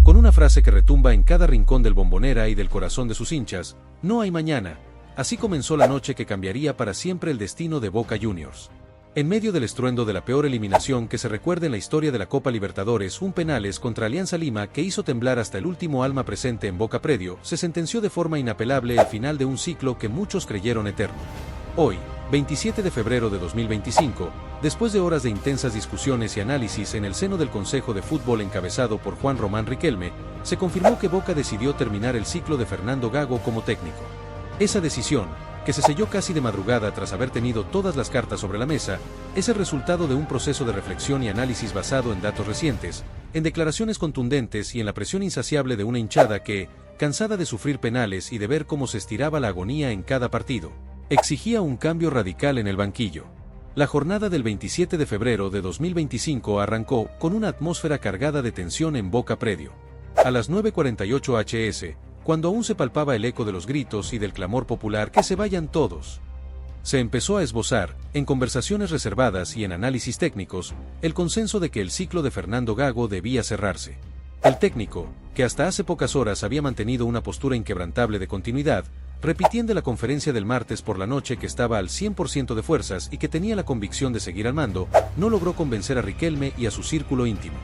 con una frase que retumba en cada rincón del Bombonera y del corazón de sus hinchas: no hay mañana. Así comenzó la noche que cambiaría para siempre el destino de Boca Juniors. En medio del estruendo de la peor eliminación que se recuerda en la historia de la Copa Libertadores, un penales contra Alianza Lima que hizo temblar hasta el último alma presente en Boca Predio, se sentenció de forma inapelable el final de un ciclo que muchos creyeron eterno. Hoy, 27 de febrero de 2025, después de horas de intensas discusiones y análisis en el seno del Consejo de Fútbol encabezado por Juan Román Riquelme, se confirmó que Boca decidió terminar el ciclo de Fernando Gago como técnico. Esa decisión, que se selló casi de madrugada tras haber tenido todas las cartas sobre la mesa, es el resultado de un proceso de reflexión y análisis basado en datos recientes, en declaraciones contundentes y en la presión insaciable de una hinchada que, cansada de sufrir penales y de ver cómo se estiraba la agonía en cada partido, exigía un cambio radical en el banquillo. La jornada del 27 de febrero de 2025 arrancó con una atmósfera cargada de tensión en Boca Predio. A las 9:48 hs, cuando aún se palpaba el eco de los gritos y del clamor popular "que se vayan todos", se empezó a esbozar, en conversaciones reservadas y en análisis técnicos, el consenso de que el ciclo de Fernando Gago debía cerrarse. El técnico, que hasta hace pocas horas había mantenido una postura inquebrantable de continuidad, repitiendo la conferencia del martes por la noche que estaba al 100% de fuerzas y que tenía la convicción de seguir al mando, no logró convencer a Riquelme y a su círculo íntimo.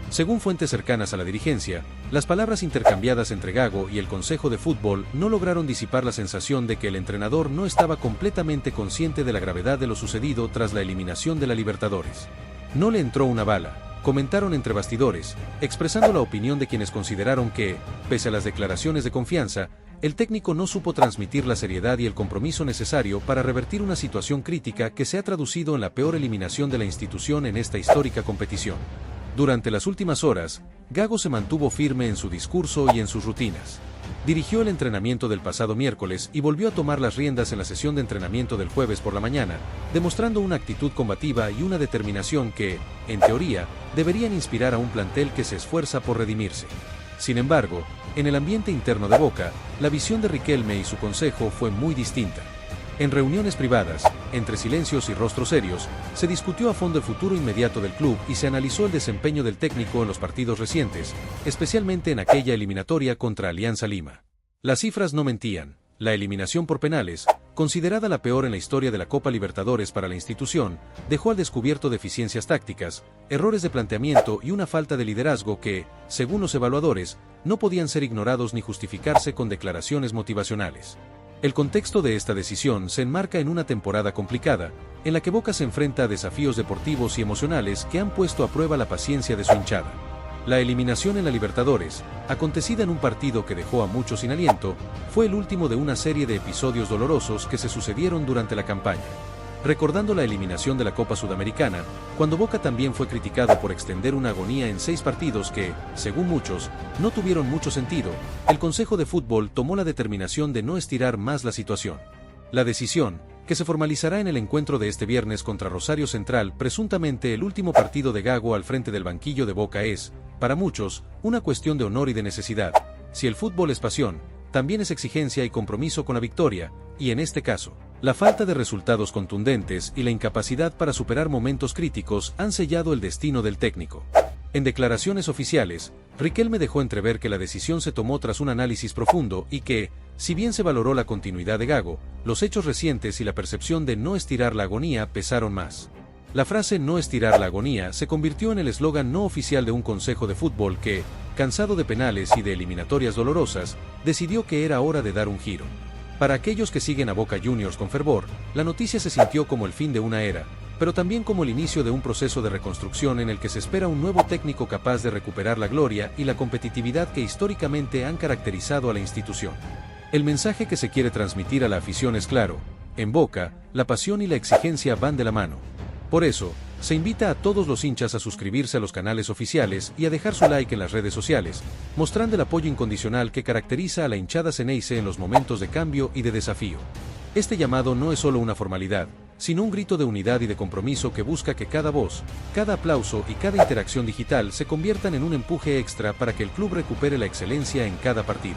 Según fuentes cercanas a la dirigencia, las palabras intercambiadas entre Gago y el Consejo de Fútbol no lograron disipar la sensación de que el entrenador no estaba completamente consciente de la gravedad de lo sucedido tras la eliminación de la Libertadores. No le entró una bala, comentaron entre bastidores, expresando la opinión de quienes consideraron que, pese a las declaraciones de confianza, el técnico no supo transmitir la seriedad y el compromiso necesario para revertir una situación crítica que se ha traducido en la peor eliminación de la institución en esta histórica competición. Durante las últimas horas, Gago se mantuvo firme en su discurso y en sus rutinas. Dirigió el entrenamiento del pasado miércoles y volvió a tomar las riendas en la sesión de entrenamiento del jueves por la mañana, demostrando una actitud combativa y una determinación que, en teoría, deberían inspirar a un plantel que se esfuerza por redimirse. Sin embargo, en el ambiente interno de Boca, la visión de Riquelme y su consejo fue muy distinta. En reuniones privadas, entre silencios y rostros serios, se discutió a fondo el futuro inmediato del club y se analizó el desempeño del técnico en los partidos recientes, especialmente en aquella eliminatoria contra Alianza Lima. Las cifras no mentían. La eliminación por penales, considerada la peor en la historia de la Copa Libertadores para la institución, dejó al descubierto deficiencias tácticas, errores de planteamiento y una falta de liderazgo que, según los evaluadores, no podían ser ignorados ni justificarse con declaraciones motivacionales. El contexto de esta decisión se enmarca en una temporada complicada, en la que Boca se enfrenta a desafíos deportivos y emocionales que han puesto a prueba la paciencia de su hinchada. La eliminación en la Libertadores, acontecida en un partido que dejó a muchos sin aliento, fue el último de una serie de episodios dolorosos que se sucedieron durante la campaña. Recordando la eliminación de la Copa Sudamericana, cuando Boca también fue criticado por extender una agonía en 6 partidos que, según muchos, no tuvieron mucho sentido, el Consejo de Fútbol tomó la determinación de no estirar más la situación. La decisión, que se formalizará en el encuentro de este viernes contra Rosario Central, presuntamente el último partido de Gago al frente del banquillo de Boca, es, para muchos, una cuestión de honor y de necesidad. Si el fútbol es pasión, también es exigencia y compromiso con la victoria, y en este caso, la falta de resultados contundentes y la incapacidad para superar momentos críticos han sellado el destino del técnico. En declaraciones oficiales, Riquelme dejó entrever que la decisión se tomó tras un análisis profundo y que, si bien se valoró la continuidad de Gago, los hechos recientes y la percepción de no estirar la agonía pesaron más. La frase "no estirar la agonía" se convirtió en el eslogan no oficial de un consejo de fútbol que, cansado de penales y de eliminatorias dolorosas, decidió que era hora de dar un giro. Para aquellos que siguen a Boca Juniors con fervor, la noticia se sintió como el fin de una era, pero también como el inicio de un proceso de reconstrucción en el que se espera un nuevo técnico capaz de recuperar la gloria y la competitividad que históricamente han caracterizado a la institución. El mensaje que se quiere transmitir a la afición es claro: en Boca, la pasión y la exigencia van de la mano. Por eso, se invita a todos los hinchas a suscribirse a los canales oficiales y a dejar su like en las redes sociales, mostrando el apoyo incondicional que caracteriza a la hinchada ceneice en los momentos de cambio y de desafío. Este llamado no es solo una formalidad, sino un grito de unidad y de compromiso que busca que cada voz, cada aplauso y cada interacción digital se conviertan en un empuje extra para que el club recupere la excelencia en cada partido.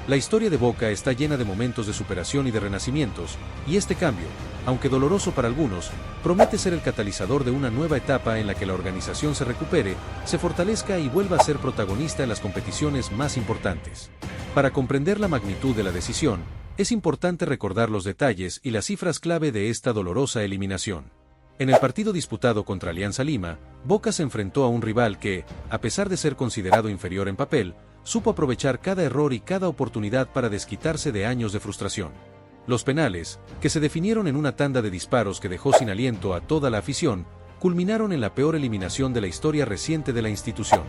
La historia de Boca está llena de momentos de superación y de renacimientos, y este cambio, aunque doloroso para algunos, promete ser el catalizador de una nueva etapa en la que la organización se recupere, se fortalezca y vuelva a ser protagonista en las competiciones más importantes. Para comprender la magnitud de la decisión, es importante recordar los detalles y las cifras clave de esta dolorosa eliminación. En el partido disputado contra Alianza Lima, Boca se enfrentó a un rival que, a pesar de ser considerado inferior en papel, supo aprovechar cada error y cada oportunidad para desquitarse de años de frustración. Los penales, que se definieron en una tanda de disparos que dejó sin aliento a toda la afición, culminaron en la peor eliminación de la historia reciente de la institución.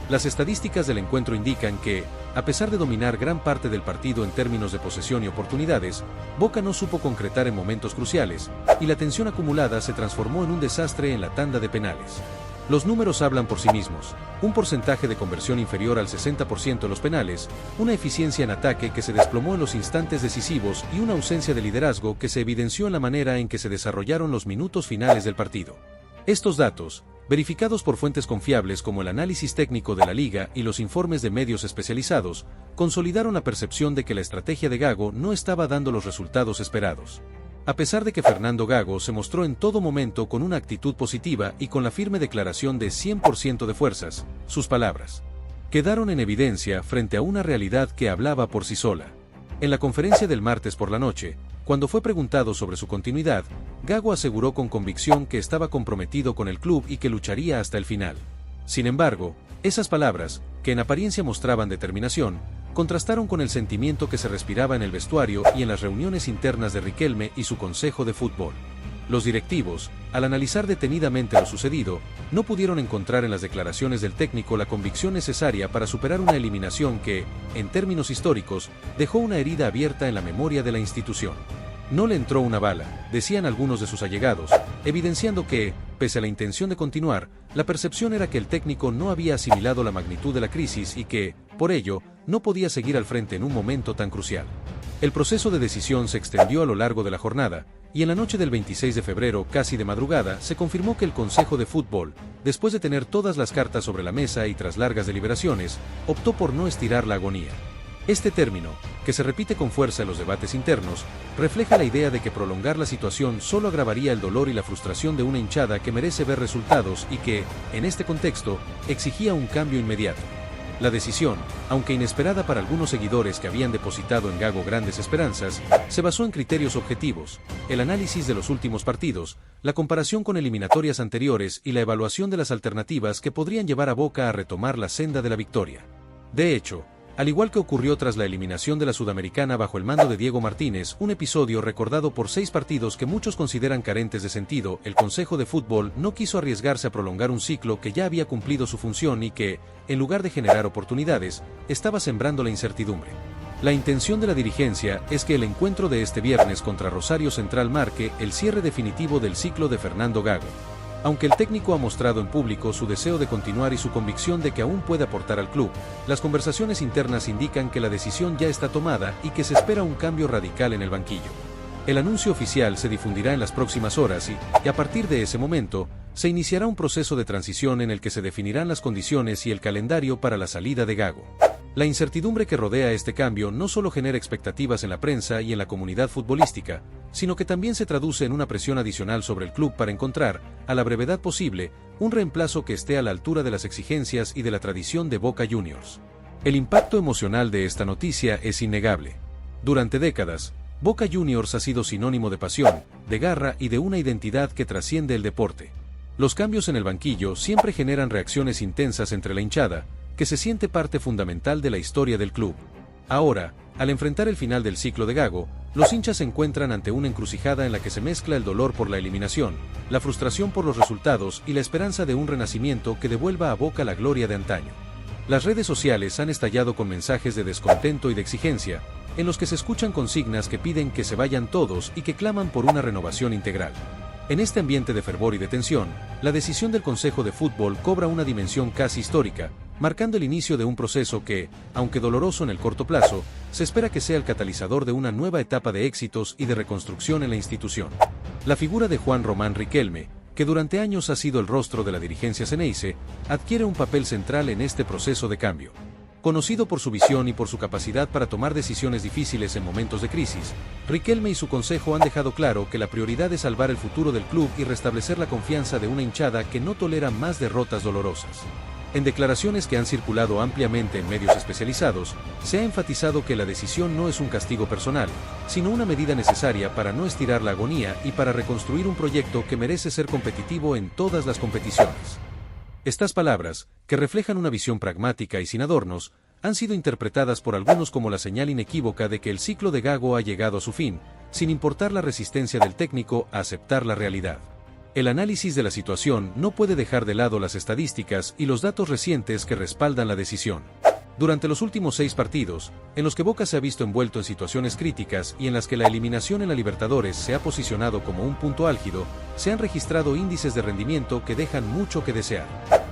Las estadísticas del encuentro indican que, a pesar de dominar gran parte del partido en términos de posesión y oportunidades, Boca no supo concretar en momentos cruciales, y la tensión acumulada se transformó en un desastre en la tanda de penales. Los números hablan por sí mismos: un porcentaje de conversión inferior al 60% en los penales, una eficiencia en ataque que se desplomó en los instantes decisivos y una ausencia de liderazgo que se evidenció en la manera en que se desarrollaron los minutos finales del partido. Estos datos, verificados por fuentes confiables como el análisis técnico de la liga y los informes de medios especializados, consolidaron la percepción de que la estrategia de Gago no estaba dando los resultados esperados. A pesar de que Fernando Gago se mostró en todo momento con una actitud positiva y con la firme declaración de 100% de fuerzas, sus palabras quedaron en evidencia frente a una realidad que hablaba por sí sola. En la conferencia del martes por la noche, cuando fue preguntado sobre su continuidad, Gago aseguró con convicción que estaba comprometido con el club y que lucharía hasta el final. Sin embargo, esas palabras, que en apariencia mostraban determinación, contrastaron con el sentimiento que se respiraba en el vestuario y en las reuniones internas de Riquelme y su consejo de fútbol. Los directivos, al analizar detenidamente lo sucedido, no pudieron encontrar en las declaraciones del técnico la convicción necesaria para superar una eliminación que, en términos históricos, dejó una herida abierta en la memoria de la institución. No le entró una bala, decían algunos de sus allegados, evidenciando que, pese a la intención de continuar, la percepción era que el técnico no había asimilado la magnitud de la crisis y que, por ello, no podía seguir al frente en un momento tan crucial. El proceso de decisión se extendió a lo largo de la jornada, y en la noche del 26 de febrero, casi de madrugada, se confirmó que el Consejo de Fútbol, después de tener todas las cartas sobre la mesa y tras largas deliberaciones, optó por no estirar la agonía. Este término, que se repite con fuerza en los debates internos, refleja la idea de que prolongar la situación solo agravaría el dolor y la frustración de una hinchada que merece ver resultados y que, en este contexto, exigía un cambio inmediato. La decisión, aunque inesperada para algunos seguidores que habían depositado en Gago grandes esperanzas, se basó en criterios objetivos: el análisis de los últimos partidos, la comparación con eliminatorias anteriores y la evaluación de las alternativas que podrían llevar a Boca a retomar la senda de la victoria. De hecho, al igual que ocurrió tras la eliminación de la Sudamericana bajo el mando de Diego Martínez, un episodio recordado por 6 partidos que muchos consideran carentes de sentido, el Consejo de Fútbol no quiso arriesgarse a prolongar un ciclo que ya había cumplido su función y que, en lugar de generar oportunidades, estaba sembrando la incertidumbre. La intención de la dirigencia es que el encuentro de este viernes contra Rosario Central marque el cierre definitivo del ciclo de Fernando Gago. Aunque el técnico ha mostrado en público su deseo de continuar y su convicción de que aún puede aportar al club, las conversaciones internas indican que la decisión ya está tomada y que se espera un cambio radical en el banquillo. El anuncio oficial se difundirá en las próximas horas y a partir de ese momento, se iniciará un proceso de transición en el que se definirán las condiciones y el calendario para la salida de Gago. La incertidumbre que rodea este cambio no solo genera expectativas en la prensa y en la comunidad futbolística, sino que también se traduce en una presión adicional sobre el club para encontrar, a la brevedad posible, un reemplazo que esté a la altura de las exigencias y de la tradición de Boca Juniors. El impacto emocional de esta noticia es innegable. Durante décadas, Boca Juniors ha sido sinónimo de pasión, de garra y de una identidad que trasciende el deporte. Los cambios en el banquillo siempre generan reacciones intensas entre la hinchada, que se siente parte fundamental de la historia del club. Ahora, al enfrentar el final del ciclo de Gago, los hinchas se encuentran ante una encrucijada en la que se mezcla el dolor por la eliminación, la frustración por los resultados y la esperanza de un renacimiento que devuelva a Boca la gloria de antaño. Las redes sociales han estallado con mensajes de descontento y de exigencia, en los que se escuchan consignas que piden que se vayan todos y que claman por una renovación integral. En este ambiente de fervor y de tensión, la decisión del Consejo de Fútbol cobra una dimensión casi histórica, marcando el inicio de un proceso que, aunque doloroso en el corto plazo, se espera que sea el catalizador de una nueva etapa de éxitos y de reconstrucción en la institución. La figura de Juan Román Riquelme, que durante años ha sido el rostro de la dirigencia Xeneize, adquiere un papel central en este proceso de cambio. Conocido por su visión y por su capacidad para tomar decisiones difíciles en momentos de crisis, Riquelme y su consejo han dejado claro que la prioridad es salvar el futuro del club y restablecer la confianza de una hinchada que no tolera más derrotas dolorosas. En declaraciones que han circulado ampliamente en medios especializados, se ha enfatizado que la decisión no es un castigo personal, sino una medida necesaria para no estirar la agonía y para reconstruir un proyecto que merece ser competitivo en todas las competiciones. Estas palabras, que reflejan una visión pragmática y sin adornos, han sido interpretadas por algunos como la señal inequívoca de que el ciclo de Gago ha llegado a su fin, sin importar la resistencia del técnico a aceptar la realidad. El análisis de la situación no puede dejar de lado las estadísticas y los datos recientes que respaldan la decisión. Durante los últimos 6 partidos, en los que Boca se ha visto envuelto en situaciones críticas y en las que la eliminación en la Libertadores se ha posicionado como un punto álgido, se han registrado índices de rendimiento que dejan mucho que desear.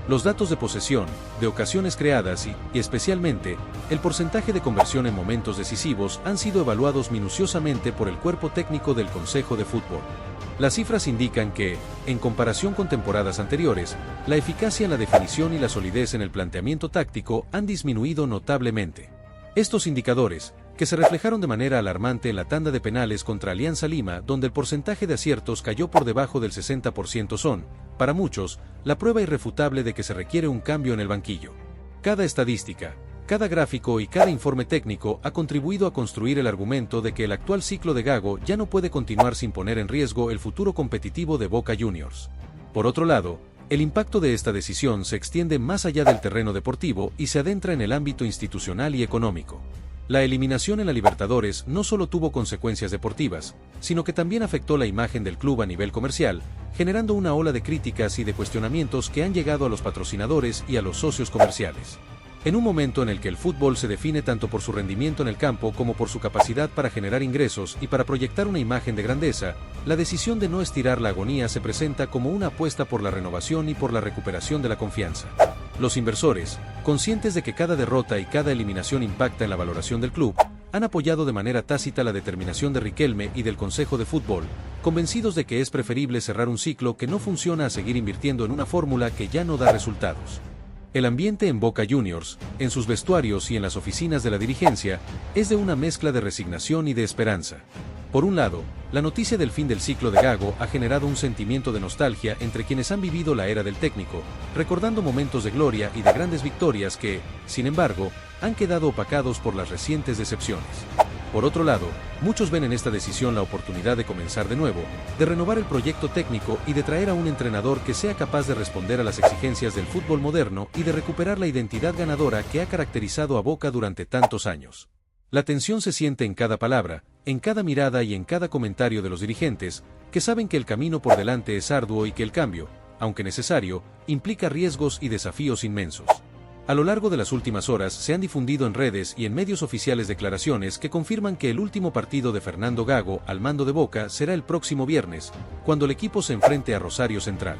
Los datos de posesión, de ocasiones creadas y especialmente, el porcentaje de conversión en momentos decisivos han sido evaluados minuciosamente por el cuerpo técnico del Consejo de Fútbol. Las cifras indican que, en comparación con temporadas anteriores, la eficacia en la definición y la solidez en el planteamiento táctico han disminuido notablemente. Estos indicadores, que se reflejaron de manera alarmante en la tanda de penales contra Alianza Lima, donde el porcentaje de aciertos cayó por debajo del 60%, son, para muchos, la prueba irrefutable de que se requiere un cambio en el banquillo. Cada estadística, cada gráfico y cada informe técnico ha contribuido a construir el argumento de que el actual ciclo de Gago ya no puede continuar sin poner en riesgo el futuro competitivo de Boca Juniors. Por otro lado, el impacto de esta decisión se extiende más allá del terreno deportivo y se adentra en el ámbito institucional y económico. La eliminación en la Libertadores no solo tuvo consecuencias deportivas, sino que también afectó la imagen del club a nivel comercial, generando una ola de críticas y de cuestionamientos que han llegado a los patrocinadores y a los socios comerciales. En un momento en el que el fútbol se define tanto por su rendimiento en el campo como por su capacidad para generar ingresos y para proyectar una imagen de grandeza, la decisión de no estirar la agonía se presenta como una apuesta por la renovación y por la recuperación de la confianza. Los inversores, conscientes de que cada derrota y cada eliminación impacta en la valoración del club, han apoyado de manera tácita la determinación de Riquelme y del Consejo de Fútbol, convencidos de que es preferible cerrar un ciclo que no funciona a seguir invirtiendo en una fórmula que ya no da resultados. El ambiente en Boca Juniors, en sus vestuarios y en las oficinas de la dirigencia, es de una mezcla de resignación y de esperanza. Por un lado, la noticia del fin del ciclo de Gago ha generado un sentimiento de nostalgia entre quienes han vivido la era del técnico, recordando momentos de gloria y de grandes victorias que, sin embargo, han quedado opacados por las recientes decepciones. Por otro lado, muchos ven en esta decisión la oportunidad de comenzar de nuevo, de renovar el proyecto técnico y de traer a un entrenador que sea capaz de responder a las exigencias del fútbol moderno y de recuperar la identidad ganadora que ha caracterizado a Boca durante tantos años. La tensión se siente en cada palabra, en cada mirada y en cada comentario de los dirigentes, que saben que el camino por delante es arduo y que el cambio, aunque necesario, implica riesgos y desafíos inmensos. A lo largo de las últimas horas se han difundido en redes y en medios oficiales declaraciones que confirman que el último partido de Fernando Gago al mando de Boca será el próximo viernes, cuando el equipo se enfrente a Rosario Central.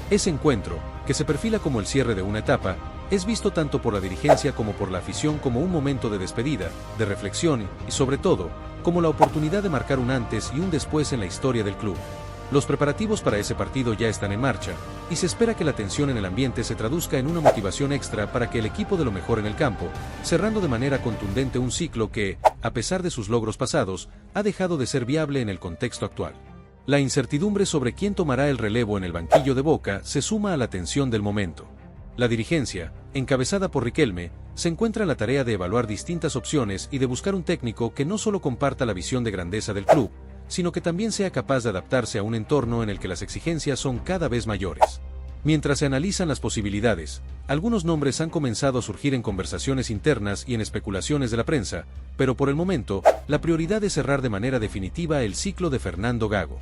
Ese encuentro, que se perfila como el cierre de una etapa, es visto tanto por la dirigencia como por la afición como un momento de despedida, de reflexión y, sobre todo, como la oportunidad de marcar un antes y un después en la historia del club. Los preparativos para ese partido ya están en marcha, y se espera que la tensión en el ambiente se traduzca en una motivación extra para que el equipo dé lo mejor en el campo, cerrando de manera contundente un ciclo que, a pesar de sus logros pasados, ha dejado de ser viable en el contexto actual. La incertidumbre sobre quién tomará el relevo en el banquillo de Boca se suma a la tensión del momento. La dirigencia, encabezada por Riquelme, se encuentra en la tarea de evaluar distintas opciones y de buscar un técnico que no solo comparta la visión de grandeza del club, sino que también sea capaz de adaptarse a un entorno en el que las exigencias son cada vez mayores. Mientras se analizan las posibilidades, algunos nombres han comenzado a surgir en conversaciones internas y en especulaciones de la prensa, pero por el momento, la prioridad es cerrar de manera definitiva el ciclo de Fernando Gago.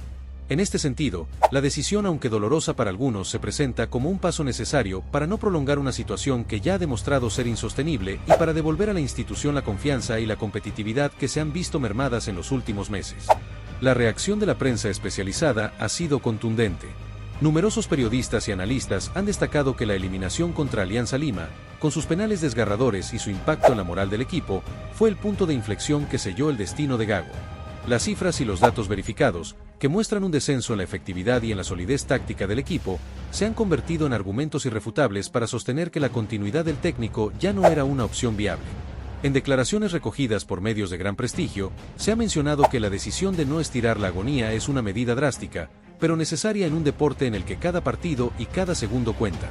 En este sentido, la decisión, aunque dolorosa para algunos, se presenta como un paso necesario para no prolongar una situación que ya ha demostrado ser insostenible y para devolver a la institución la confianza y la competitividad que se han visto mermadas en los últimos meses. La reacción de la prensa especializada ha sido contundente. Numerosos periodistas y analistas han destacado que la eliminación contra Alianza Lima, con sus penales desgarradores y su impacto en la moral del equipo, fue el punto de inflexión que selló el destino de Gago. Las cifras y los datos verificados, que muestran un descenso en la efectividad y en la solidez táctica del equipo, se han convertido en argumentos irrefutables para sostener que la continuidad del técnico ya no era una opción viable. En declaraciones recogidas por medios de gran prestigio, se ha mencionado que la decisión de no estirar la agonía es una medida drástica, pero necesaria en un deporte en el que cada partido y cada segundo cuenta.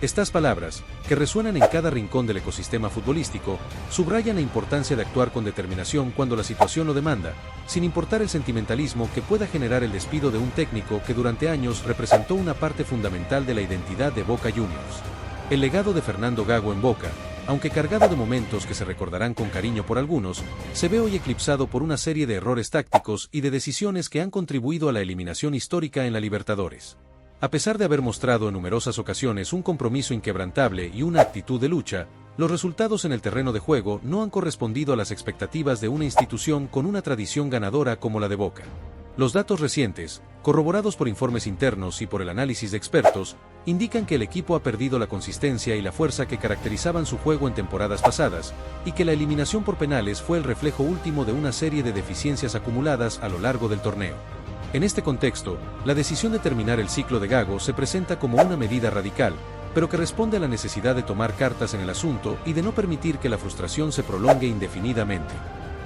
Estas palabras, que resuenan en cada rincón del ecosistema futbolístico, subrayan la importancia de actuar con determinación cuando la situación lo demanda, sin importar el sentimentalismo que pueda generar el despido de un técnico que durante años representó una parte fundamental de la identidad de Boca Juniors. El legado de Fernando Gago en Boca, aunque cargado de momentos que se recordarán con cariño por algunos, se ve hoy eclipsado por una serie de errores tácticos y de decisiones que han contribuido a la eliminación histórica en la Libertadores. A pesar de haber mostrado en numerosas ocasiones un compromiso inquebrantable y una actitud de lucha, los resultados en el terreno de juego no han correspondido a las expectativas de una institución con una tradición ganadora como la de Boca. Los datos recientes, corroborados por informes internos y por el análisis de expertos, indican que el equipo ha perdido la consistencia y la fuerza que caracterizaban su juego en temporadas pasadas, y que la eliminación por penales fue el reflejo último de una serie de deficiencias acumuladas a lo largo del torneo. En este contexto, la decisión de terminar el ciclo de Gago se presenta como una medida radical, pero que responde a la necesidad de tomar cartas en el asunto y de no permitir que la frustración se prolongue indefinidamente.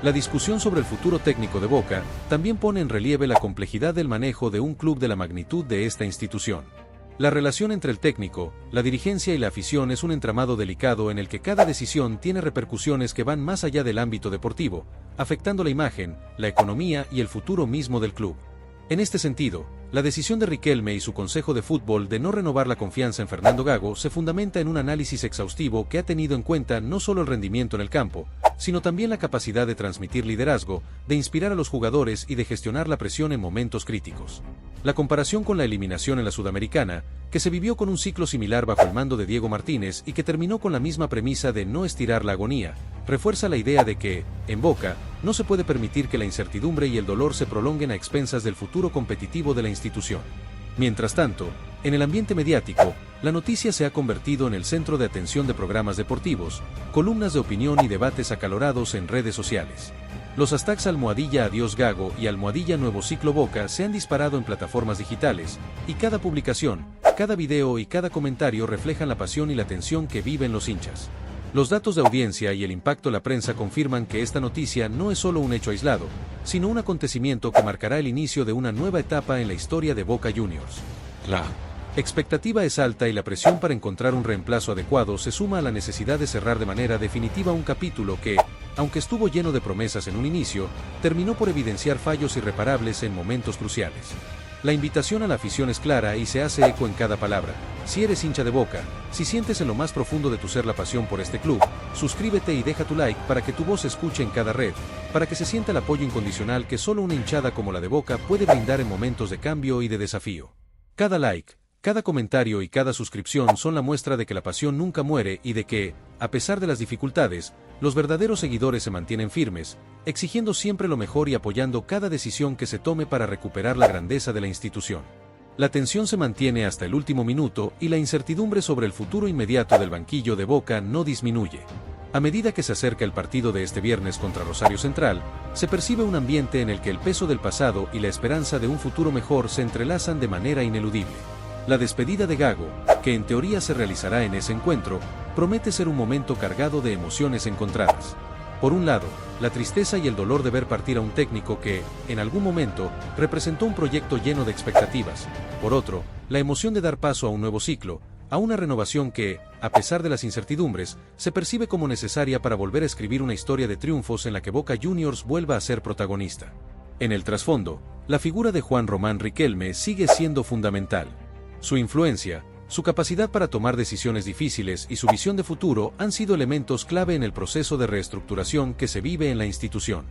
La discusión sobre el futuro técnico de Boca también pone en relieve la complejidad del manejo de un club de la magnitud de esta institución. La relación entre el técnico, la dirigencia y la afición es un entramado delicado en el que cada decisión tiene repercusiones que van más allá del ámbito deportivo, afectando la imagen, la economía y el futuro mismo del club. En este sentido, la decisión de Riquelme y su Consejo de Fútbol de no renovar la confianza en Fernando Gago se fundamenta en un análisis exhaustivo que ha tenido en cuenta no solo el rendimiento en el campo, sino también la capacidad de transmitir liderazgo, de inspirar a los jugadores y de gestionar la presión en momentos críticos. La comparación con la eliminación en la Sudamericana, que se vivió con un ciclo similar bajo el mando de Diego Martínez y que terminó con la misma premisa de no estirar la agonía, refuerza la idea de que, en Boca, no se puede permitir que la incertidumbre y el dolor se prolonguen a expensas del futuro competitivo de la institución. Mientras tanto, en el ambiente mediático, la noticia se ha convertido en el centro de atención de programas deportivos, columnas de opinión y debates acalorados en redes sociales. Los hashtags #Adiós Gago y #Nuevo Ciclo Boca se han disparado en plataformas digitales, y cada publicación, cada video y cada comentario reflejan la pasión y la tensión que viven los hinchas. Los datos de audiencia y el impacto de la prensa confirman que esta noticia no es solo un hecho aislado, sino un acontecimiento que marcará el inicio de una nueva etapa en la historia de Boca Juniors. La expectativa es alta y la presión para encontrar un reemplazo adecuado se suma a la necesidad de cerrar de manera definitiva un capítulo que, aunque estuvo lleno de promesas en un inicio, terminó por evidenciar fallos irreparables en momentos cruciales. La invitación a la afición es clara y se hace eco en cada palabra. Si eres hincha de Boca, si sientes en lo más profundo de tu ser la pasión por este club, suscríbete y deja tu like para que tu voz se escuche en cada red, para que se sienta el apoyo incondicional que solo una hinchada como la de Boca puede brindar en momentos de cambio y de desafío. Cada like, cada comentario y cada suscripción son la muestra de que la pasión nunca muere y de que, a pesar de las dificultades, los verdaderos seguidores se mantienen firmes, exigiendo siempre lo mejor y apoyando cada decisión que se tome para recuperar la grandeza de la institución. La tensión se mantiene hasta el último minuto y la incertidumbre sobre el futuro inmediato del banquillo de Boca no disminuye. A medida que se acerca el partido de este viernes contra Rosario Central, se percibe un ambiente en el que el peso del pasado y la esperanza de un futuro mejor se entrelazan de manera ineludible. La despedida de Gago, que en teoría se realizará en ese encuentro, promete ser un momento cargado de emociones encontradas. Por un lado, la tristeza y el dolor de ver partir a un técnico que, en algún momento, representó un proyecto lleno de expectativas. Por otro, la emoción de dar paso a un nuevo ciclo, a una renovación que, a pesar de las incertidumbres, se percibe como necesaria para volver a escribir una historia de triunfos en la que Boca Juniors vuelva a ser protagonista. En el trasfondo, la figura de Juan Román Riquelme sigue siendo fundamental. Su influencia, su capacidad para tomar decisiones difíciles y su visión de futuro han sido elementos clave en el proceso de reestructuración que se vive en la institución.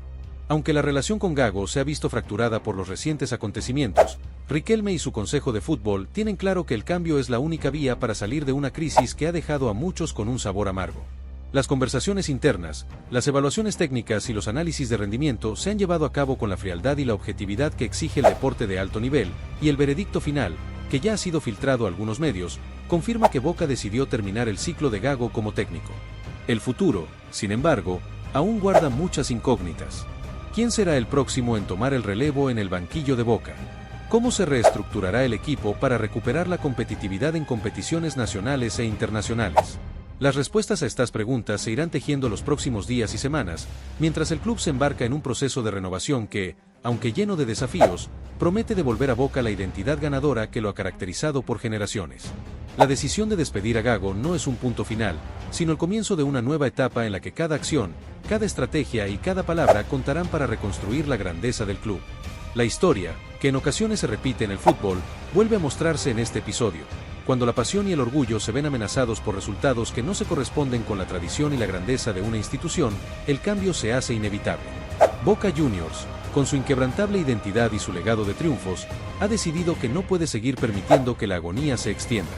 Aunque la relación con Gago se ha visto fracturada por los recientes acontecimientos, Riquelme y su Consejo de Fútbol tienen claro que el cambio es la única vía para salir de una crisis que ha dejado a muchos con un sabor amargo. Las conversaciones internas, las evaluaciones técnicas y los análisis de rendimiento se han llevado a cabo con la frialdad y la objetividad que exige el deporte de alto nivel, y el veredicto final, que ya ha sido filtrado a algunos medios, confirma que Boca decidió terminar el ciclo de Gago como técnico. El futuro, sin embargo, aún guarda muchas incógnitas. ¿Quién será el próximo en tomar el relevo en el banquillo de Boca? ¿Cómo se reestructurará el equipo para recuperar la competitividad en competiciones nacionales e internacionales? Las respuestas a estas preguntas se irán tejiendo los próximos días y semanas, mientras el club se embarca en un proceso de renovación que, aunque lleno de desafíos, promete devolver a Boca la identidad ganadora que lo ha caracterizado por generaciones. La decisión de despedir a Gago no es un punto final, sino el comienzo de una nueva etapa en la que cada acción, cada estrategia y cada palabra contarán para reconstruir la grandeza del club. La historia, que en ocasiones se repite en el fútbol, vuelve a mostrarse en este episodio. Cuando la pasión y el orgullo se ven amenazados por resultados que no se corresponden con la tradición y la grandeza de una institución, el cambio se hace inevitable. Boca Juniors, con su inquebrantable identidad y su legado de triunfos, ha decidido que no puede seguir permitiendo que la agonía se extienda.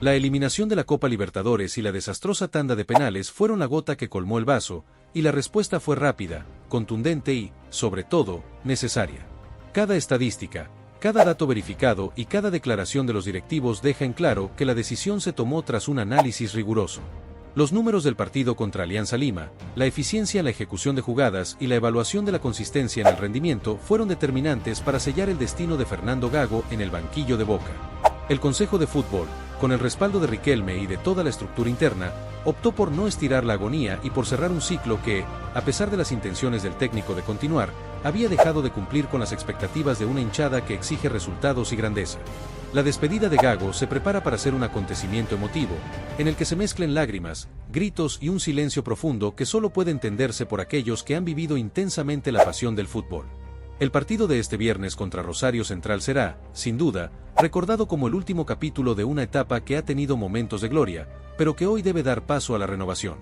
La eliminación de la Copa Libertadores y la desastrosa tanda de penales fueron la gota que colmó el vaso, y la respuesta fue rápida, contundente y, sobre todo, necesaria. Cada estadística, cada dato verificado y cada declaración de los directivos deja en claro que la decisión se tomó tras un análisis riguroso. Los números del partido contra Alianza Lima, la eficiencia en la ejecución de jugadas y la evaluación de la consistencia en el rendimiento fueron determinantes para sellar el destino de Fernando Gago en el banquillo de Boca. El Consejo de Fútbol, con el respaldo de Riquelme y de toda la estructura interna, optó por no estirar la agonía y por cerrar un ciclo que, a pesar de las intenciones del técnico de continuar, había dejado de cumplir con las expectativas de una hinchada que exige resultados y grandeza. La despedida de Gago se prepara para ser un acontecimiento emotivo, en el que se mezclen lágrimas, gritos y un silencio profundo que solo puede entenderse por aquellos que han vivido intensamente la pasión del fútbol. El partido de este viernes contra Rosario Central será, sin duda, recordado como el último capítulo de una etapa que ha tenido momentos de gloria, pero que hoy debe dar paso a la renovación.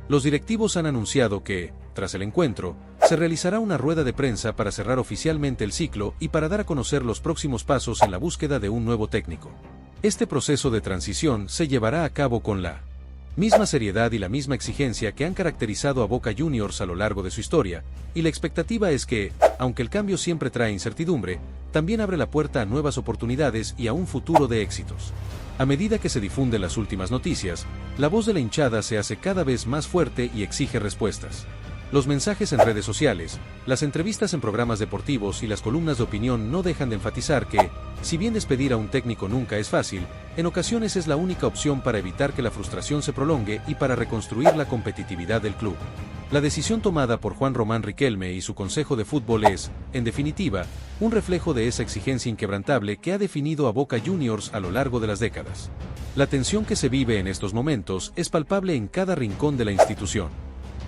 Los directivos han anunciado que, tras el encuentro, se realizará una rueda de prensa para cerrar oficialmente el ciclo y para dar a conocer los próximos pasos en la búsqueda de un nuevo técnico. Este proceso de transición se llevará a cabo con la misma seriedad y la misma exigencia que han caracterizado a Boca Juniors a lo largo de su historia, y la expectativa es que, aunque el cambio siempre trae incertidumbre, también abre la puerta a nuevas oportunidades y a un futuro de éxitos. A medida que se difunden las últimas noticias, la voz de la hinchada se hace cada vez más fuerte y exige respuestas. Los mensajes en redes sociales, las entrevistas en programas deportivos y las columnas de opinión no dejan de enfatizar que, si bien despedir a un técnico nunca es fácil, en ocasiones es la única opción para evitar que la frustración se prolongue y para reconstruir la competitividad del club. La decisión tomada por Juan Román Riquelme y su Consejo de Fútbol es, en definitiva, un reflejo de esa exigencia inquebrantable que ha definido a Boca Juniors a lo largo de las décadas. La tensión que se vive en estos momentos es palpable en cada rincón de la institución.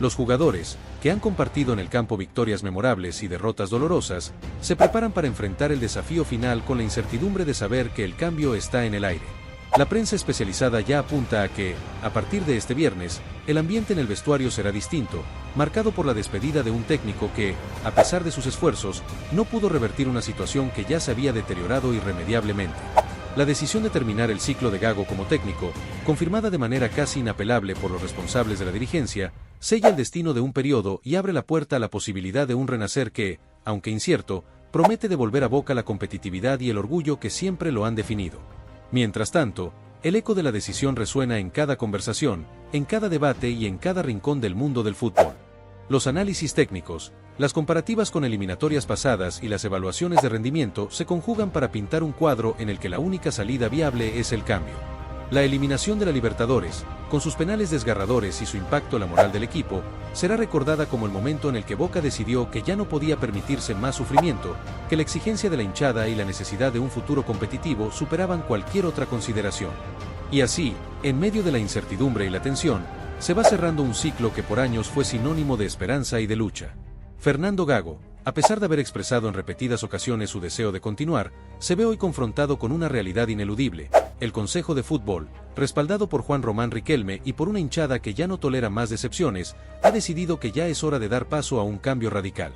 Los jugadores, que han compartido en el campo victorias memorables y derrotas dolorosas, se preparan para enfrentar el desafío final con la incertidumbre de saber que el cambio está en el aire. La prensa especializada ya apunta a que, a partir de este viernes, el ambiente en el vestuario será distinto, marcado por la despedida de un técnico que, a pesar de sus esfuerzos, no pudo revertir una situación que ya se había deteriorado irremediablemente. La decisión de terminar el ciclo de Gago como técnico, confirmada de manera casi inapelable por los responsables de la dirigencia, sella el destino de un periodo y abre la puerta a la posibilidad de un renacer que, aunque incierto, promete devolver a Boca la competitividad y el orgullo que siempre lo han definido. Mientras tanto, el eco de la decisión resuena en cada conversación, en cada debate y en cada rincón del mundo del fútbol. Los análisis técnicos, las comparativas con eliminatorias pasadas y las evaluaciones de rendimiento se conjugan para pintar un cuadro en el que la única salida viable es el cambio. La eliminación de la Libertadores, con sus penales desgarradores y su impacto en la moral del equipo, será recordada como el momento en el que Boca decidió que ya no podía permitirse más sufrimiento, que la exigencia de la hinchada y la necesidad de un futuro competitivo superaban cualquier otra consideración. Y así, en medio de la incertidumbre y la tensión, se va cerrando un ciclo que por años fue sinónimo de esperanza y de lucha. Fernando Gago, a pesar de haber expresado en repetidas ocasiones su deseo de continuar, se ve hoy confrontado con una realidad ineludible. El Consejo de Fútbol, respaldado por Juan Román Riquelme y por una hinchada que ya no tolera más decepciones, ha decidido que ya es hora de dar paso a un cambio radical.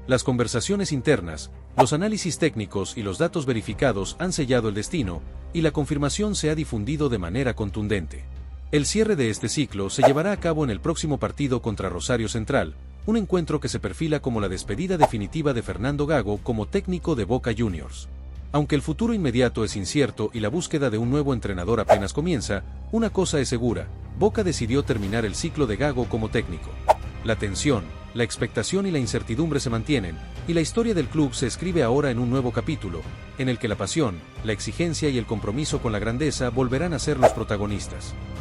Las conversaciones internas, los análisis técnicos y los datos verificados han sellado el destino, y la confirmación se ha difundido de manera contundente. El cierre de este ciclo se llevará a cabo en el próximo partido contra Rosario Central, un encuentro que se perfila como la despedida definitiva de Fernando Gago como técnico de Boca Juniors. Aunque el futuro inmediato es incierto y la búsqueda de un nuevo entrenador apenas comienza, una cosa es segura: Boca decidió terminar el ciclo de Gago como técnico. La tensión, la expectación y la incertidumbre se mantienen, y la historia del club se escribe ahora en un nuevo capítulo, en el que la pasión, la exigencia y el compromiso con la grandeza volverán a ser los protagonistas.